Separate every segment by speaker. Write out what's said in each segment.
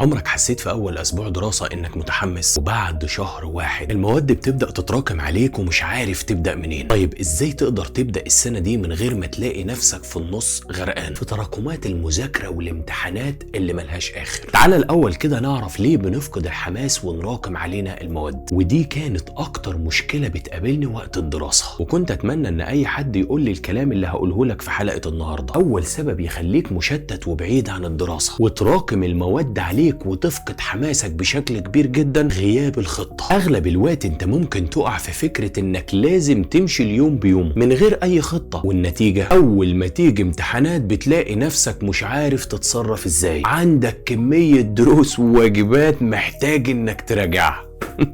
Speaker 1: عمرك حسيت في أول أسبوع دراسة إنك متحمس وبعد شهر واحد المواد بتبدأ تتراكم عليك ومش عارف تبدأ منين؟ طيب إزاي تقدر تبدأ السنة دي من غير ما تلاقي نفسك في النص غرقان في تراكمات المذاكرة والامتحانات اللي ملهاش آخر؟ تعالى الأول كده نعرف ليه بنفقد الحماس ونراكم علينا المواد، ودي كانت أكتر مشكلة بتقابلني وقت الدراسة، وكنت أتمنى إن أي حد يقول لي الكلام اللي هقوله لك في حلقة النهاردة. أول سبب يخليك مشتت وبعيد عن الدراسة وتراكم المواد عليك وتفقد حماسك بشكل كبير جدا غياب الخطة. اغلب الوقت انت ممكن تقع في فكرة انك لازم تمشي اليوم بيوم من غير اي خطة، والنتيجة اول ما تيجي امتحانات بتلاقي نفسك مش عارف تتصرف ازاي، عندك كمية دروس وواجبات محتاج انك تراجعها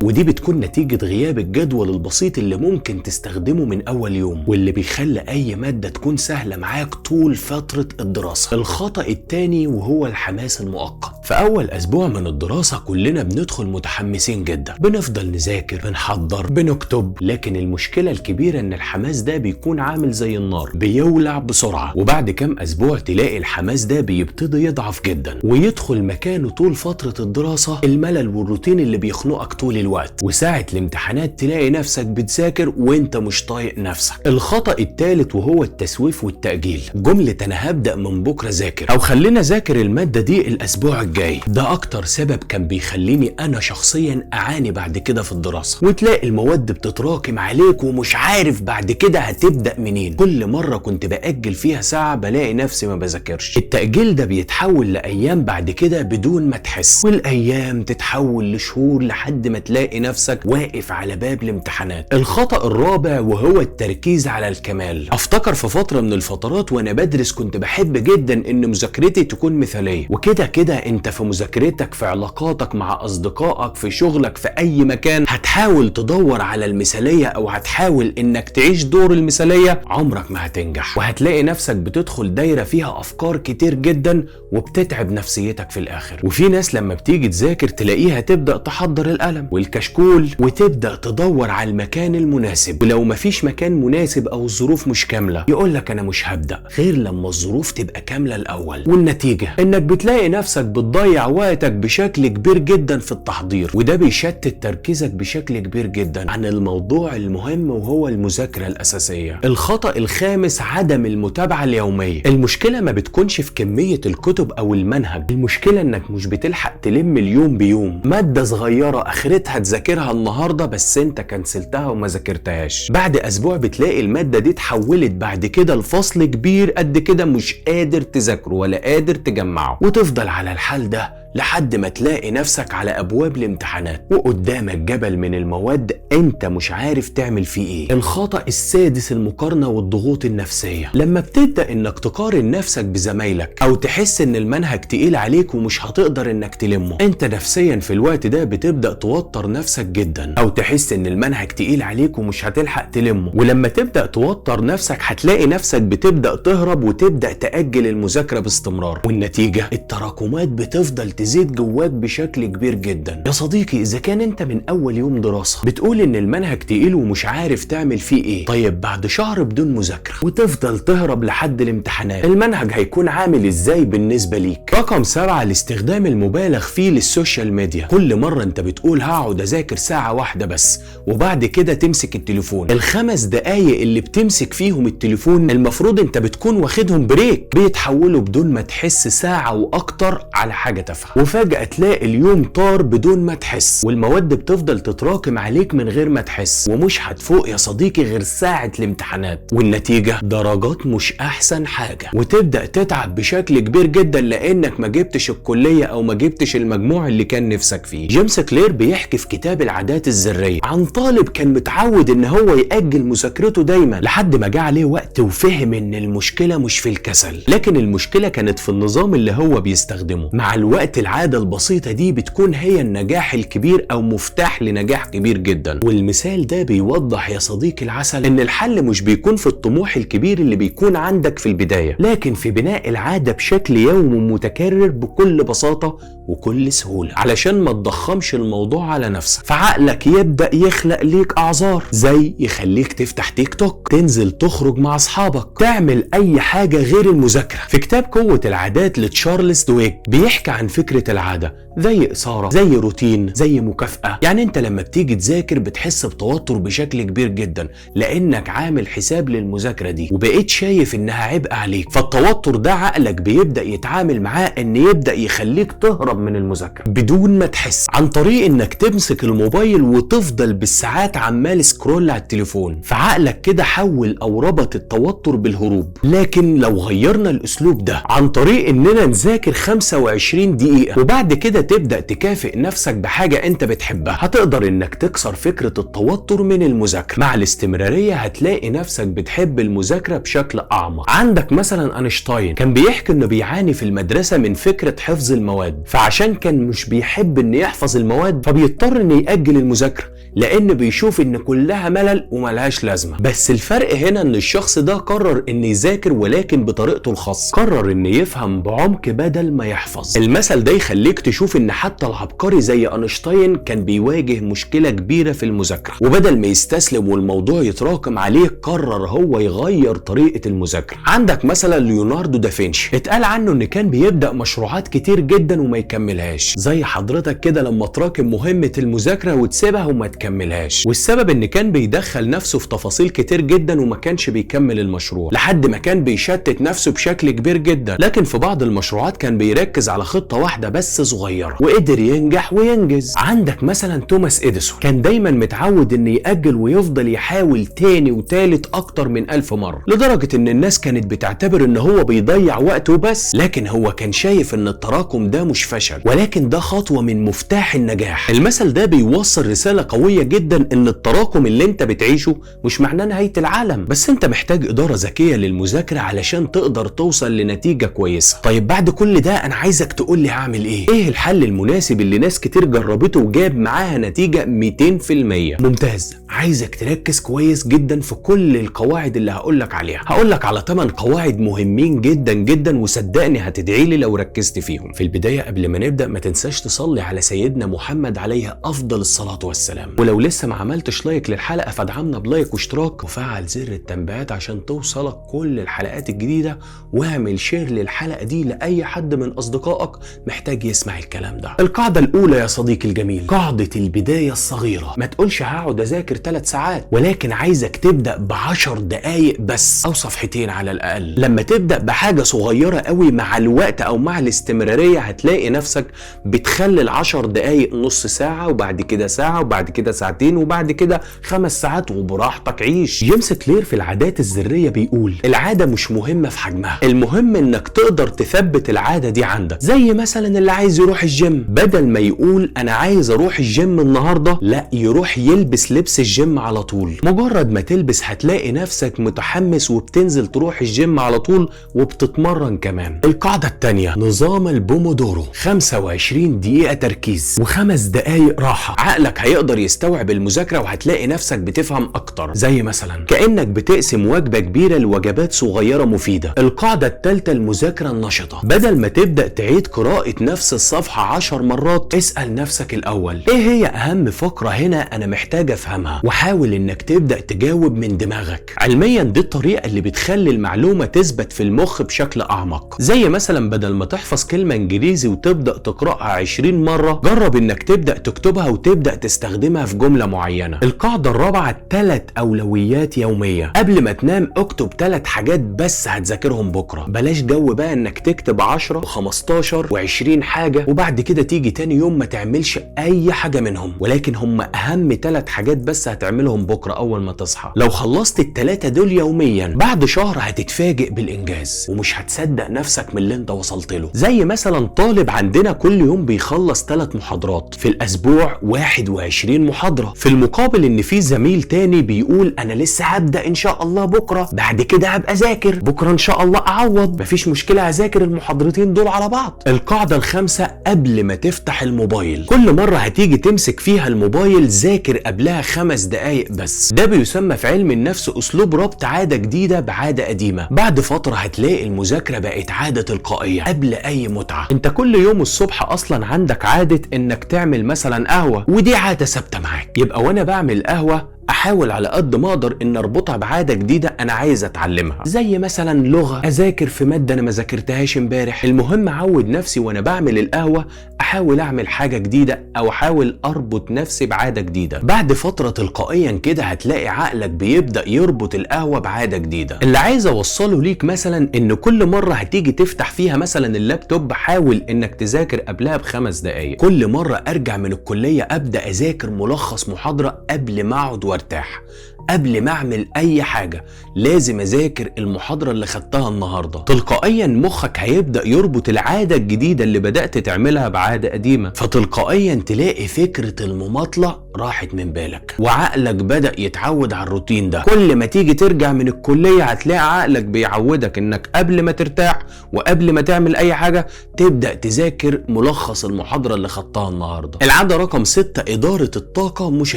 Speaker 1: ودي بتكون نتيجة غياب الجدول البسيط اللي ممكن تستخدمه من أول يوم، واللي بيخلي أي مادة تكون سهلة معاك طول فترة الدراسة. الخطأ التاني وهو الحماس المؤقت. في أول أسبوع من الدراسة كلنا بندخل متحمسين جدا، بنفضل نذاكر، بنحضر، بنكتب، لكن المشكلة الكبيرة إن الحماس ده بيكون عامل زي النار بيولع بسرعة، وبعد كام أسبوع تلاقي الحماس ده بيبتدي يضعف جدا ويدخل مكانه طول فترة الدراسة الملل والروتين اللي بيخنقك طول الوقت، وساعة الامتحانات تلاقي نفسك بتذاكر وانت مش طايق نفسك. الخطأ الثالث وهو التسويف والتأجيل. جملة انا هبدأ من بكرة ذاكر او خلينا ذاكر المادة دي الاسبوع الجاي، ده اكتر سبب كان بيخليني انا شخصيا اعاني بعد كده في الدراسة، وتلاقي المواد بتتراكم عليك ومش عارف بعد كده هتبدأ منين. كل مرة كنت بأجل فيها ساعة بلاقي نفسي ما بذاكرش. التأجيل ده بيتحول لأيام بعد كده بدون ما تحس، والايام تتحول لشهور لحد ما تلاقي نفسك واقف على باب الامتحانات. الخطأ الرابع وهو التركيز على الكمال. افتكر في فترة من الفترات وانا بدرس كنت بحب جدا ان مذاكرتي تكون مثالية، وكده كده انت في مذاكرتك، في علاقاتك مع اصدقائك، في شغلك، في اي مكان هتحاول تدور على المثالية او هتحاول انك تعيش دور المثالية، عمرك ما هتنجح، وهتلاقي نفسك بتدخل دايرة فيها افكار كتير جدا وبتتعب نفسيتك في الاخر. وفي ناس لما بتيجي تذاكر تلاقيها تبدأ تحضر القلم والكشكول وتبدأ تدور على المكان المناسب، ولو مفيش مكان مناسب او الظروف مش كاملة يقولك انا مش هبدأ غير لما الظروف تبقى كاملة الاول، والنتيجة انك بتلاقي نفسك بتضيع وقتك بشكل كبير جدا في التحضير، وده بيشتت تركيزك بشكل كبير جدا عن الموضوع المهم وهو المذاكرة الاساسية. الخطأ الخامس عدم المتابعة اليومية. المشكلة ما بتكونش في كمية الكتب او المنهج، المشكلة انك مش بتلحق تلم اليوم بيوم مادة صغيرة اخرتها تذاكرها النهارده بس انت كنسلتها وما ذاكرتهاش، بعد اسبوع بتلاقي الماده دي اتحولت بعد كده لفصل كبير قد كده مش قادر تذاكره ولا قادر تجمعه، وتفضل على الحال ده لحد ما تلاقي نفسك على ابواب الامتحانات وقدامك جبل من المواد انت مش عارف تعمل فيه ايه. الخطأ السادس المقارنة والضغوط النفسية. لما بتبدأ انك تقارن نفسك بزمايلك او تحس ان المنهج تقيل عليك ومش هتقدر انك تلمه، انت نفسيا في الوقت ده بتبدأ توتر نفسك جدا، او تحس ان المنهج تقيل عليك ومش هتلحق تلمه، ولما تبدأ توتر نفسك هتلاقي نفسك بتبدأ تهرب وتبدأ تأجل المذاكرة باستمرار، والنتيجة التراكمات بتفضل تزيد جواك بشكل كبير جدا. يا صديقي اذا كان انت من اول يوم دراسة بتقول ان المنهج تقيل ومش عارف تعمل فيه ايه، طيب بعد شهر بدون مذاكرة وتفضل تهرب لحد الامتحانات المنهج هيكون عامل ازاي بالنسبة ليك؟ رقم 7 الاستخدام المبالغ فيه للسوشيال ميديا. كل مرة انت بتقول هقعد اذاكر ساعة واحدة بس وبعد كده تمسك التليفون، ال5 دقايق اللي بتمسك فيهم التليفون المفروض انت بتكون واخدهم بريك، بيتحولوا بدون ما تحس ساعة واكتر على حاجة تافهة، وفجأة تلاقي اليوم طار بدون ما تحس، والمواد بتفضل تتراكم عليك من غير ما تحس، ومش هتفوق يا صديقي غير ساعة الامتحانات، والنتيجة درجات مش احسن حاجة، وتبدأ تتعب بشكل كبير جدا لانك ما جبتش الكلية او ما جبتش المجموع اللي كان نفسك فيه. جيمس كلير بيحكي في كتاب العادات الذرية عن طالب كان متعود ان هو يأجل مذاكرته دايما لحد ما جه عليه وقت وفهم ان المشكلة مش في الكسل، لكن المشكلة كانت في النظام اللي هو بيستخدمه. مع الوقت العادة البسيطة دي بتكون هي النجاح الكبير او مفتاح لنجاح كبير جدا، والمثال ده بيوضح يا صديقي العسل ان الحل مش بيكون في الطموح الكبير اللي بيكون عندك في البداية، لكن في بناء العادة بشكل يومي متكرر بكل بساطة وكل سهولة، علشان ما تضخمش الموضوع على نفسك، فعقلك يبدأ يخلق ليك اعذار زي يخليك تفتح تيك توك، تنزل تخرج مع اصحابك، تعمل اي حاجة غير المذاكرة. في كتاب قوة العادات لتشارلز دويك بيحكي عن فكرة العادة زي إثارة، زي روتين، زي مكافأة. يعني انت لما بتيجي تذاكر بتحس بتوتر بشكل كبير جدا لانك عامل حساب للمذاكرة دي وبقيت شايف انها عبء عليك، فالتوتر ده عقلك بيبدأ يتعامل معاه ان يبدأ يخليك تهرب من المذاكرة بدون ما تحس، عن طريق انك تمسك الموبايل وتفضل بالساعات عمال سكرول على التليفون. فعقلك كده حول او ربط التوتر بالهروب. لكن لو غيرنا الاسلوب ده عن طريق اننا نذاكر 25 دقيقة وبعد كده تبدأ تكافئ نفسك بحاجة انت بتحبها، هتقدر انك تكسر فكرة التوتر من المذاكرة. مع الاستمرارية هتلاقي نفسك بتحب المذاكرة بشكل اعمق. عندك مثلا اينشتاين كان بيحكي انه بيعاني في المدرسة من فكرة حفظ المواد، فعشان كان مش بيحب ان يحفظ المواد فبيضطر ان يأجل المذاكرة لان بيشوف ان كلها ملل وملهاش لازمة. بس الفرق هنا ان الشخص ده قرر ان يذاكر ولكن بطريقته الخاصة، قرر ان يفهم بعمق بدل ما يحفظ. المثل ده يخليك تشوف ان حتى العبقري زي اينشتاين كان بيواجه مشكلة كبيرة في المذاكرة، وبدل ما يستسلم والموضوع يتراكم عليه قرر هو يغير طريقة المذاكرة. عندك مثلا ليوناردو دافنشي اتقال عنه ان كان بيبدأ مشروعات كتير جدا وما يكملهاش، زي حضرتك كده لما تراكم مهمة المذاكرة وتسيبها وما تكملهاش. والسبب ان كان بيدخل نفسه في تفاصيل كتير جدا وما كانش بيكمل المشروع لحد ما كان بيشتت نفسه بشكل كبير جدا. لكن في بعض المشروعات كان بيركز على خطة واحدة بس صغيرة وقدر ينجح وينجز. عندك مثلا توماس اديسون كان دايما متعود ان يأجل ويفضل يحاول تاني وتالت اكتر من 1000 مرة، لدرجة ان الناس كانت بتعتبر ان هو بيضيع وقته بس. لكن هو كان شايف ان التراكم ده مش فشل ولكن ده خطوة من مفتاح النجاح. المثل ده بيوصل رسالة قوية جدا ان التراكم اللي انت بتعيشه مش معناه نهاية العالم، بس انت محتاج ادارة ذكية للمذاكرة علشان تقدر توصل لنتيجة كويسة. طيب بعد كل ده انا عايزك تقول لي هعمل ايه الحل المناسب اللي ناس كتير جربته وجاب معاها نتيجة 200%؟ ممتاز، عايزك تركز كويس جدا في كل القواعد اللي هقولك عليها. هقولك على 8 قواعد مهمين جدا جدا وصدقني هتدعي لي لو ركزت فيهم. في البداية قبل ما نبدأ ما تنساش تصلي على سيدنا محمد عليه افضل الصلاة والسلام، ولو لسه ما عملتش لايك للحلقة فادعمنا بلايك واشتراك وفعل زر التنبيهات عشان توصلك كل الحلقات الجديدة، واعمل شير للحلقة دي لأي حد من أصدقائك محتاج يسمع الكلام ده. القاعدة الأولى يا صديقي الجميل، قاعدة البداية الصغيرة. ما تقولش هقعد أذاكر 3 ساعات، ولكن عايزك تبدأ ب10 دقايق بس أو صفحتين على الأقل. لما تبدأ بحاجة صغيرة قوي مع الوقت أو مع الاستمرارية هتلاقي نفسك بتخلي 10 دقايق نص ساعة وبعد كده ساعة وبعد كده ساعتين وبعد كده 5 ساعات وبراحتك عيش. جيمس كلير في العادات الذرية بيقول العادة مش مهمة في حجمها، المهم انك تقدر تثبت العادة دي عندك. زي مثلا اللي عايز يروح الجيم، بدل ما يقول انا عايز اروح الجيم النهاردة، لا يروح يلبس لبس الجيم على طول. مجرد ما تلبس هتلاقي نفسك متحمس وبتنزل تروح الجيم على طول وبتتمرن كمان. القاعدة التانية نظام البومودورو، 25 دقيقة تركيز و5 دقايق راحة. عقلك هيقدر يستوعب المذاكرة وهتلاقي نفسك بتفهم اكتر. زي مثلا كأنك بتقسم وجبة كبيرة لوجبات صغيرة مفيدة. القاعدة الثالثة المذاكرة النشطة، بدل ما تبدأ تعيد قراءة نفس الصفحة 10 مرات اسأل نفسك الأول ايه هي أهم فقرة هنا أنا محتاج أفهمها، وحاول إنك تبدأ تجاوب من دماغك. علميا دي الطريقة اللي بتخلي المعلومة تثبت في المخ بشكل أعمق. زي مثلا بدل ما تحفظ كلمة إنجليزي وتبدأ تقرأها 20 مرة، جرب إنك تبدأ تكتبها وتبدأ تستخدمها في جملة معينة. القاعدة الرابعة 3 أولويات يومية. قبل ما تنام اكتب 3 حاجات بس هتذاكرهم بكرة. بلاش جو بقى انك تكتب 10 و15 و20 حاجة وبعد كده تيجي تاني يوم ما تعملش اي حاجة منهم، ولكن هم اهم 3 حاجات بس هتعملهم بكرة اول ما تصحى. لو خلصت ال3 دول يوميا بعد شهر هتتفاجئ بالانجاز ومش هتصدق نفسك من اللي انت وصلت له. زي مثلا طالب عندنا كل يوم بيخلص 3 محاضرات في الاسبوع، 21 محاضرة، في المقابل ان في زميل تاني بيقول انا لسه هبدأ ان شاء الله بكرة، بعد كده هبقى اذاكر بكرة ان شاء الله اعوض، مفيش مشكلة هذاكر المحاضرتين دول على بعض. القاعدة الخامسة قبل ما تفتح الموبايل، كل مرة هتيجي تمسك فيها الموبايل ذاكر قبلها 5 دقايق بس. ده بيسمى في علم النفس اسلوب ربط عادة جديدة بعادة قديمة. بعد فترة هتلاقي المذاكرة بقت عادة تلقائية قبل اي متعة. انت كل يوم الصبح اصلا عندك عادة انك تعمل مثلا قهوة، ودي عادة ثابتة معاك. يبقى وانا بعمل قهوة احاول على قد ما اقدر ان اربطها بعاده جديده انا عايز اتعلمها، زي مثلا لغه، اذاكر في ماده انا ما ذاكرتهاش امبارح. المهم اعود نفسي وانا بعمل القهوه احاول اعمل حاجه جديده او احاول اربط نفسي بعاده جديده. بعد فتره تلقائيا كده هتلاقي عقلك بيبدا يربط القهوه بعاده جديده. اللي عايز اوصله ليك مثلا ان كل مره هتيجي تفتح فيها مثلا اللابتوب حاول انك تذاكر قبلها ب5 دقايق. كل مره ارجع من الكليه ابدا اذاكر ملخص محاضره قبل ما اقعد وارتاح، قبل ما اعمل اي حاجه لازم اذاكر المحاضره اللي خدتها النهارده. تلقائيا مخك هيبدا يربط العاده الجديده اللي بدات تعملها بعاده قديمه، فتلقائيا تلاقي فكره المماطله راحت من بالك وعقلك بدا يتعود على الروتين ده. كل ما تيجي ترجع من الكليه هتلاقي عقلك بيعودك انك قبل ما ترتاح وقبل ما تعمل اي حاجه تبدا تذاكر ملخص المحاضره اللي خدتها النهارده. العاده رقم 6 اداره الطاقه مش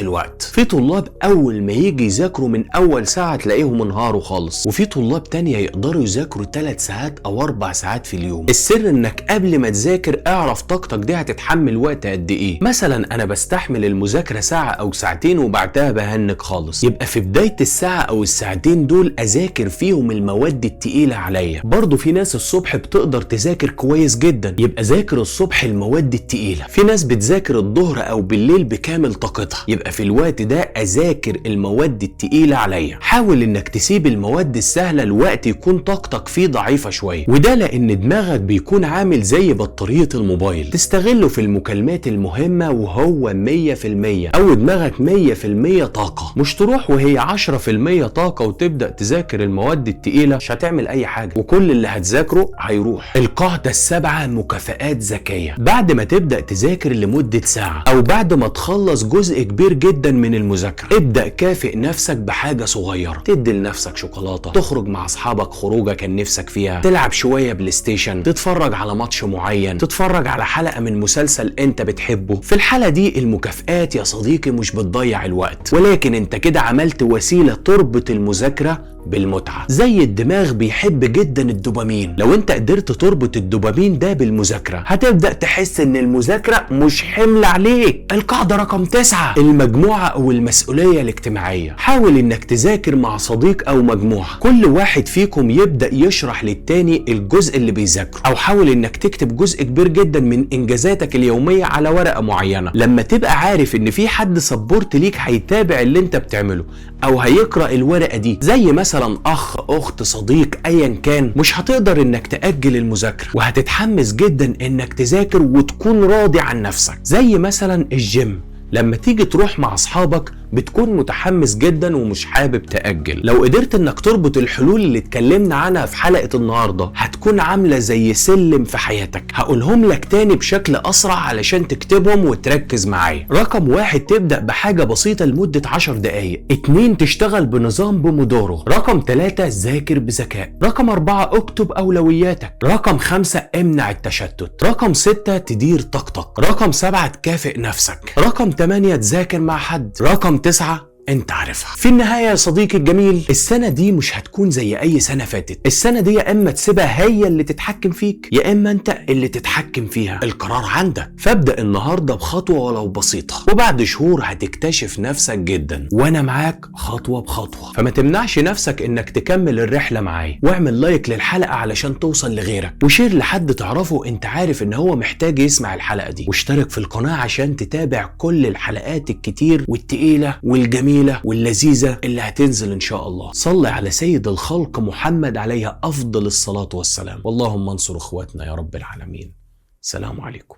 Speaker 1: الوقت. في طلاب اول ما يجي يذاكروا من اول ساعه تلاقيهم انهاروا خالص، وفي طلاب تانية يقدروا يذاكروا 3 ساعات او 4 ساعات في اليوم. السر انك قبل ما تذاكر اعرف طاقتك دي هتتحمل وقت قد ايه. مثلا انا بستحمل المذاكره ساعه او ساعتين وبعدها بهنك خالص، يبقى في بدايه الساعه او الساعتين دول اذاكر فيهم المواد التقيله عليا. برضو في ناس الصبح بتقدر تذاكر كويس جدا، يبقى ذاكر الصبح المواد التقيله. في ناس بتذاكر الظهر او بالليل بكامل طاقتها، يبقى في الوقت ده اذاكر المواد التقيله عليا. حاول انك تسيب المواد السهله الوقت يكون طاقتك فيه ضعيفه شويه، وده لان دماغك بيكون عامل زي بطاريه الموبايل تستغله في المكالمات المهمه وهو 100%، او دماغك 100% طاقه، مش تروح وهي 10% طاقه وتبدا تذاكر المواد التقيله. مش هتعمل اي حاجه وكل اللي هتذاكره هيروح. القاعده ال7 مكافآت ذكيه. بعد ما تبدا تذاكر لمده ساعه او بعد ما تخلص جزء كبير جدا من المذاكره ابدا كافئ نفسك بحاجه صغيره. تدي لنفسك شوكولاته، تخرج مع اصحابك خروجه كان نفسك فيها، تلعب شويه بلاي ستيشن، تتفرج على ماتش معين، تتفرج على حلقه من مسلسل انت بتحبه. في الحاله دي المكافآت يا صديقي مش بتضيع الوقت، ولكن انت كده عملت وسيله تربط المذاكره بالمتعه. زي الدماغ بيحب جدا الدوبامين، لو انت قدرت تربط الدوبامين ده بالمذاكره هتبدا تحس ان المذاكره مش حمل عليك. القاعده رقم 9 المجموعه او المسؤوليه الاجتماعيه. حاول انك تذاكر مع صديق او مجموعه، كل واحد فيكم يبدا يشرح للتاني الجزء اللي بيذاكره، او حاول انك تكتب جزء كبير جدا من انجازاتك اليوميه على ورقه معينه. لما تبقى عارف ان في حد سبورت ليك هيتابع اللي انت بتعمله او هيقرا الورقه دي، زي مثلا اخ، اخت، صديق، ايا كان، مش هتقدر انك تاجل المذاكره وهتتحمس جدا انك تذاكر وتكون راضي عن نفسك. زي مثلا الجيم، لما تيجي تروح مع اصحابك بتكون متحمس جدا ومش حابب تأجل. لو قدرت انك تربط الحلول اللي اتكلمنا عنها في حلقة النهاردة هتكون عاملة زي سلم في حياتك. هقولهم لك تاني بشكل اسرع علشان تكتبهم وتركز معايا. رقم 1 تبدأ بحاجة بسيطة لمدة 10 دقايق. 2 تشتغل بنظام بومودورو. رقم 3 ذاكر بذكاء. رقم 4 اكتب اولوياتك. رقم 5 امنع التشتت. رقم 6 تدير طاقتك. رقم 7 تكافئ نفسك. رقم 8 تذاكر مع حد. رقم 9 انت عارفها. في النهاية يا صديقي الجميل، السنة دي مش هتكون زي اي سنة فاتت. السنة دي يا اما تسيبها هي اللي تتحكم فيك يا اما انت اللي تتحكم فيها. القرار عندك. فابدأ النهاردة بخطوة ولو بسيطة، وبعد شهور هتكتشف نفسك جدا وانا معاك خطوة بخطوة. فما تمنعش نفسك انك تكمل الرحلة معايا، واعمل لايك للحلقة علشان توصل لغيرك، وشير لحد تعرفه انت عارف ان هو محتاج يسمع الحلقة دي، واشترك في القناة عشان تتابع كل الحلقات الكتير والتقيلة والجميلة واللذيذة اللي هتنزل ان شاء الله. صل على سيد الخلق محمد عليه افضل الصلاة والسلام. اللهم انصر اخواتنا يا رب العالمين. سلام عليكم.